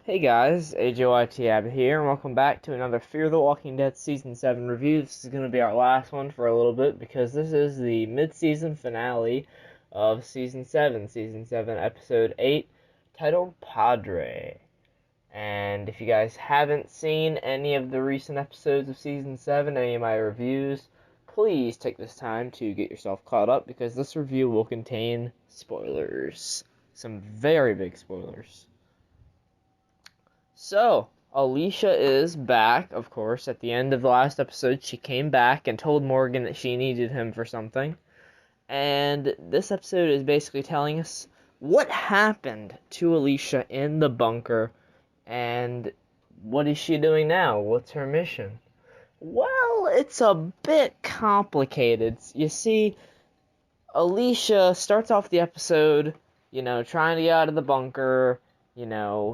Hey guys, AJYT here, and welcome back to another Fear the Walking Dead Season 7 review. This is going to be our last one for a little bit because this is the mid-season finale of Season 7, Episode 8, titled Padre. And if you guys haven't seen any of the recent episodes of Season 7, any of my reviews, please take this time to get yourself caught up because this review will contain spoilers. Some very big spoilers. So, Alicia is back, of course. At the end of the last episode, she came back and told Morgan that she needed him for something. And this episode is basically telling us what happened to Alicia in the bunker and what is she doing now? What's her mission? Well, it's a bit complicated. You see, Alicia starts off the episode, trying to get out of the bunker.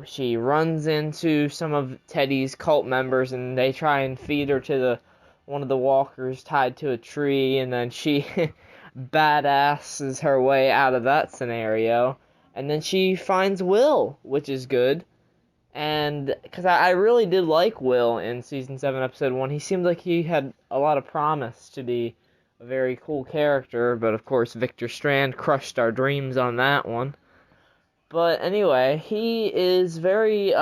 She runs into some of Teddy's cult members and they try and feed her to one of the walkers tied to a tree, and then she badasses her way out of that scenario. And then she finds Will, which is good. And because I really did like Will in Season 7, Episode 1. He seemed like he had a lot of promise to be a very cool character, but of course Victor Strand crushed our dreams on that one. But anyway, he is very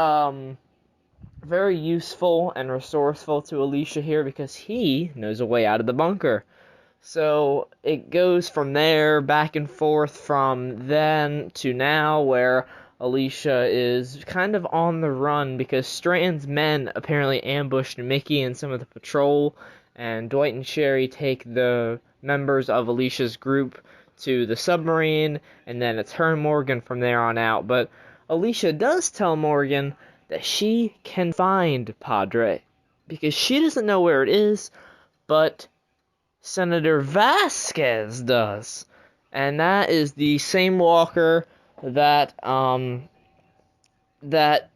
useful and resourceful to Alicia here because he knows a way out of the bunker. So it goes from there back and forth from then to now, where Alicia is kind of on the run because Strand's men apparently ambushed Mickey and some of the patrol, and Dwight and Sherry take the members of Alicia's group to the submarine, and then it's her and Morgan from there on out. But Alicia does tell Morgan that she can find Padre because she doesn't know where it is, but Senator Vasquez does. And that is the same walker that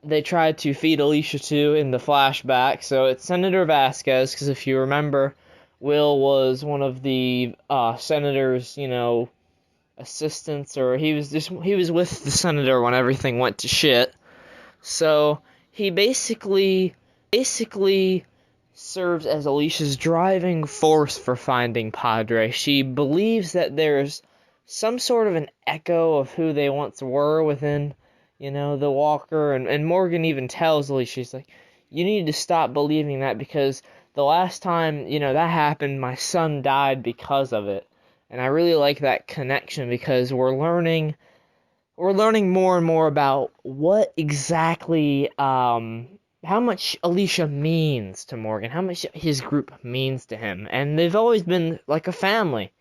they tried to feed Alicia to in the flashback. So it's Senator Vasquez, because if you remember, Will was one of the senator's, assistants, or he was with the senator when everything went to shit. So he basically serves as Alicia's driving force for finding Padre. She believes that there's some sort of an echo of who they once were within, the walker, and Morgan even tells Alicia, she's like, you need to stop believing that because the last time, that happened, my son died because of it. And I really like that connection because we're learning more and more about what exactly, how much Alicia means to Morgan, how much his group means to him. And they've always been like a family.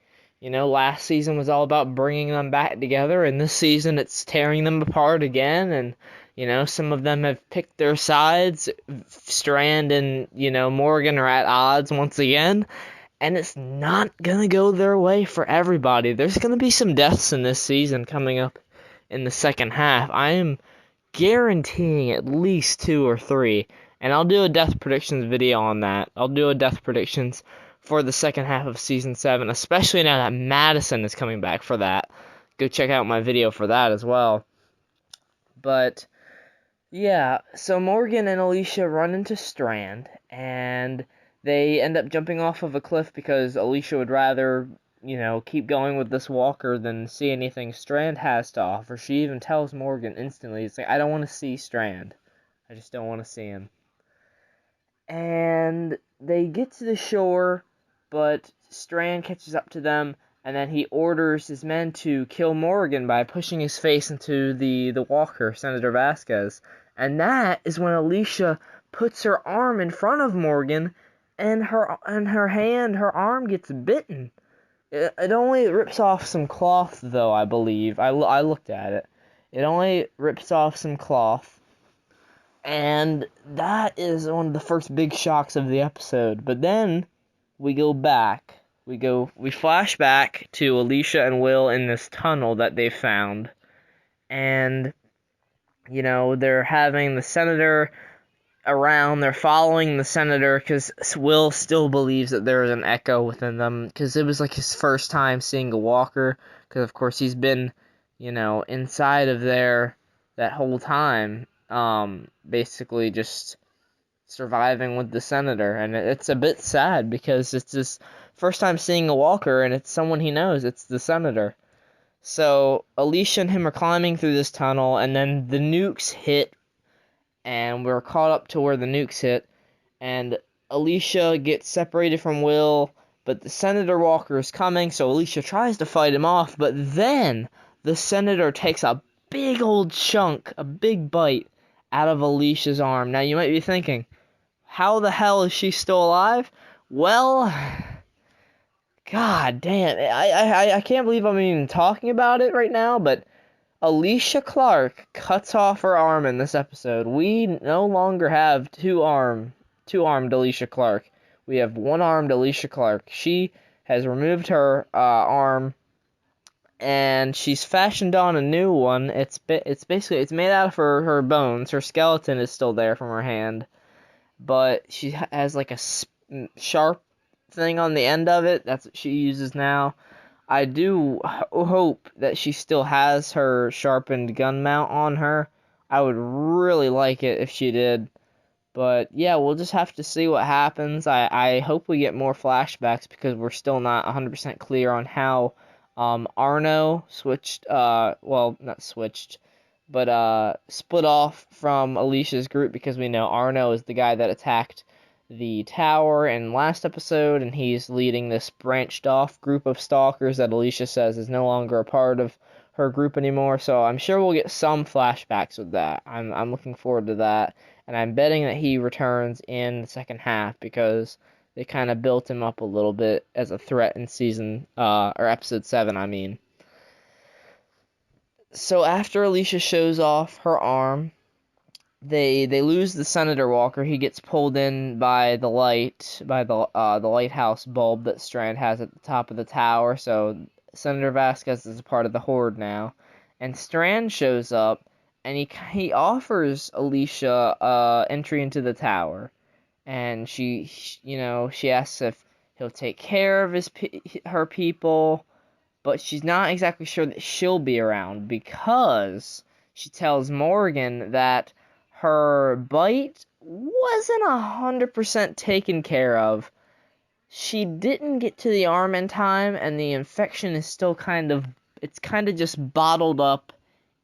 Last season was all about bringing them back together, and this season it's tearing them apart again. And, some of them have picked their sides. Strand and, Morgan are at odds once again. And it's not gonna go their way for everybody. There's gonna be some deaths in this season coming up in the second half. I am guaranteeing at least 2 or 3. And I'll do a death predictions video on that. I'll do a death predictions for the second half of Season 7, especially now that Madison is coming back for that. Go check out my video for that as well. But, yeah, so Morgan and Alicia run into Strand, and they end up jumping off of a cliff because Alicia would rather, keep going with this walker than see anything Strand has to offer. She even tells Morgan instantly, it's like, I don't want to see Strand. I just don't want to see him. And they get to the shore, but Strand catches up to them, and then he orders his men to kill Morgan by pushing his face into the walker, Senator Vasquez. And that is when Alicia puts her arm in front of Morgan, and her arm gets bitten. It only rips off some cloth, though, I believe. I looked at it. It only rips off some cloth. And that is one of the first big shocks of the episode. But then we go back. We flash back to Alicia and Will in this tunnel that they found. And, they're having the senator around. They're following the senator because Will still believes that there is an echo within them, because it was like his first time seeing a walker, because of course he's been inside of there that whole time. basically just surviving with the senator, and it's a bit sad because it's his first time seeing a walker, and it's someone he knows. It's the senator. So Alicia and him are climbing through this tunnel, and then the nukes hit, and we're caught up to where the nukes hit, and Alicia gets separated from Will, but the Senator Walker is coming, so Alicia tries to fight him off, but then the Senator takes a big old chunk, a big bite, out of Alicia's arm. Now you might be thinking, how the hell is she still alive? Well, god damn, I can't believe I'm even talking about it right now, but Alicia Clark cuts off her arm in this episode. We no longer have two-armed Alicia Clark. We have one-armed Alicia Clark. She has removed her arm, and she's fashioned on a new one. It's basically it's made out of her bones. Her skeleton is still there from her hand, but she has like a sharp thing on the end of it. That's what she uses now. I do hope that she still has her sharpened gun mount on her. I would really like it if she did. But yeah, we'll just have to see what happens. I hope we get more flashbacks because we're still not 100% clear on how Arno switched, well, not switched, but split off from Alicia's group, because we know Arno is the guy that attacked the tower in last episode, and he's leading this branched off group of stalkers that Alicia says is no longer a part of her group anymore. So I'm sure we'll get some flashbacks with that. I'm looking forward to that, and I'm betting that he returns in the second half because they kind of built him up a little bit as a threat in season or episode 7, I mean. So after Alicia shows off her arm, they lose the Senator Walker. He gets pulled in by the lighthouse bulb that Strand has at the top of the tower. So Senator Vasquez is a part of the Horde now, and Strand shows up, and he offers Alicia entry into the tower, and she asks if he'll take care of her people, but she's not exactly sure that she'll be around because she tells Morgan that her bite wasn't 100% taken care of. She didn't get to the arm in time, and the infection is still kind of just bottled up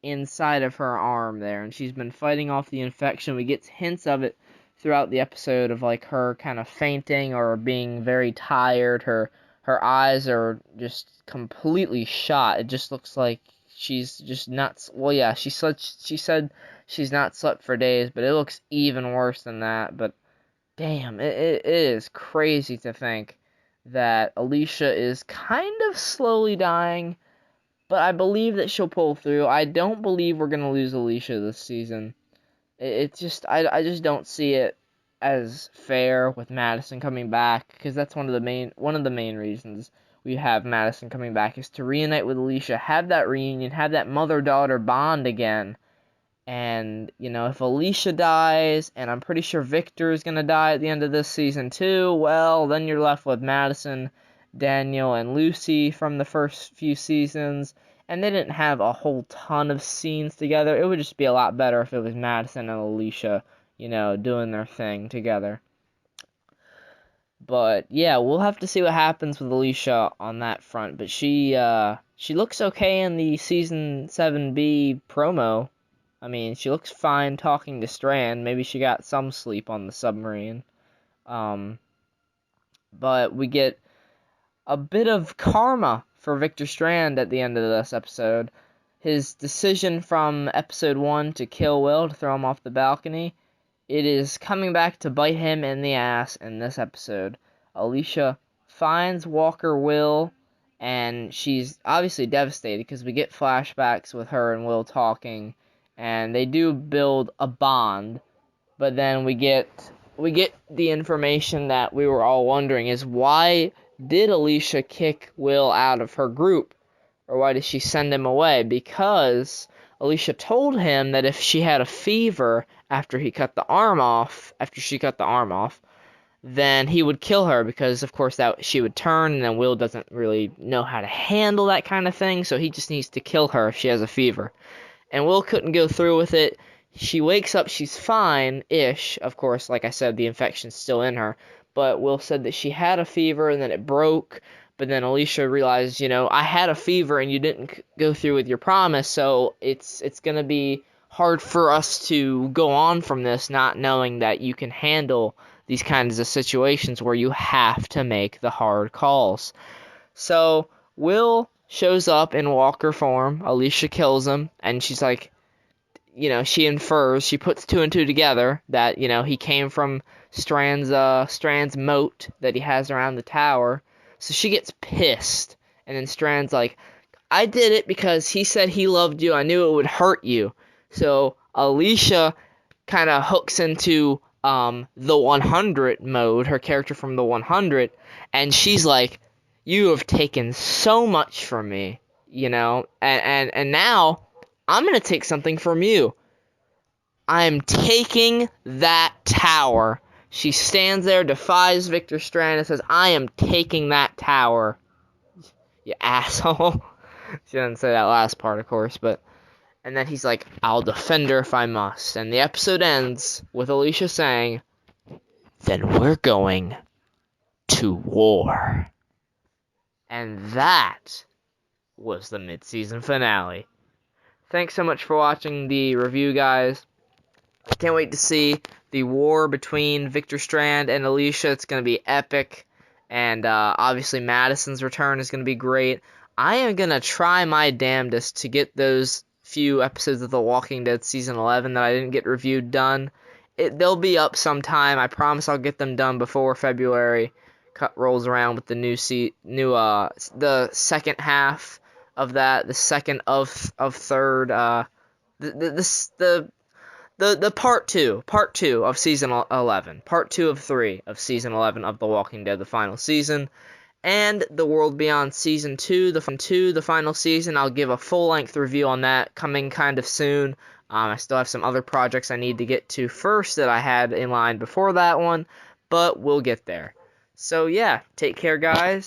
inside of her arm there, and she's been fighting off the infection. We get hints of it throughout the episode of like her kind of fainting or being very tired. Her eyes are just completely shot. It just looks like she's just not. Well, yeah, she said she's not slept for days, but it looks even worse than that. But damn, it is crazy to think that Alicia is kind of slowly dying, but I believe that she'll pull through. I don't believe we're gonna lose Alicia this season. It's just I just don't see it as fair with Madison coming back, because that's one of the main reasons we have Madison coming back is to reunite with Alicia, have that reunion, have that mother-daughter bond again. And, if Alicia dies, and I'm pretty sure Victor is going to die at the end of this season too, well, then you're left with Madison, Daniel, and Lucy from the first few seasons. And they didn't have a whole ton of scenes together. It would just be a lot better if it was Madison and Alicia, doing their thing together. But, yeah, we'll have to see what happens with Alicia on that front. But she looks okay in the Season 7B promo. I mean, she looks fine talking to Strand. Maybe she got some sleep on the submarine. But we get a bit of karma for Victor Strand at the end of this episode. His decision from episode 1 to kill Will, to throw him off the balcony, it is coming back to bite him in the ass in this episode. Alicia finds Walker Will, and she's obviously devastated because we get flashbacks with her and Will talking, and they do build a bond. But then we get the information that we were all wondering is, why did Alicia kick Will out of her group? Or why did she send him away? Because Alicia told him that if she had a fever after she cut the arm off, then he would kill her, because of course that she would turn, and then Will doesn't really know how to handle that kind of thing, so he just needs to kill her if she has a fever. And Will couldn't go through with it. She wakes up, she's fine-ish. Of course, like I said, the infection's still in her. But Will said that she had a fever and then it broke. But then Alicia realized, I had a fever and you didn't go through with your promise, so it's going to be hard for us to go on from this, not knowing that you can handle these kinds of situations where you have to make the hard calls. So Will shows up in Walker form. Alicia kills him, and she's like, she infers, she puts two and two together that, he came from Strand's moat that he has around the tower. So she gets pissed, and then Strand's like, I did it because he said he loved you. I knew it would hurt you. So Alicia kind of hooks into the 100 mode, her character from the 100, and she's like, you have taken so much from me, and now I'm going to take something from you. I'm taking that tower. She stands there, defies Victor Strand, and says, I am taking that tower. You asshole. She doesn't say that last part, of course, but... And then he's like, I'll defend her if I must. And the episode ends with Alicia saying, then we're going to war. And that was the mid-season finale. Thanks so much for watching the review, guys. I can't wait to see the war between Victor Strand and Alicia. It's going to be epic. And obviously Madison's return is going to be great. I am going to try my damnedest to get those few episodes of The Walking Dead Season 11 that I didn't get reviewed done. They'll be up sometime. I promise I'll get them done before February rolls around with the the second half of that, the second of third, the part two of season 11, part 2 of 3 of season 11 of The Walking Dead, the final season, and The World Beyond season 2, the final season. I'll give a full-length review on that coming kind of soon. I still have some other projects I need to get to first that I had in line before that one, but we'll get there. So yeah, take care, guys.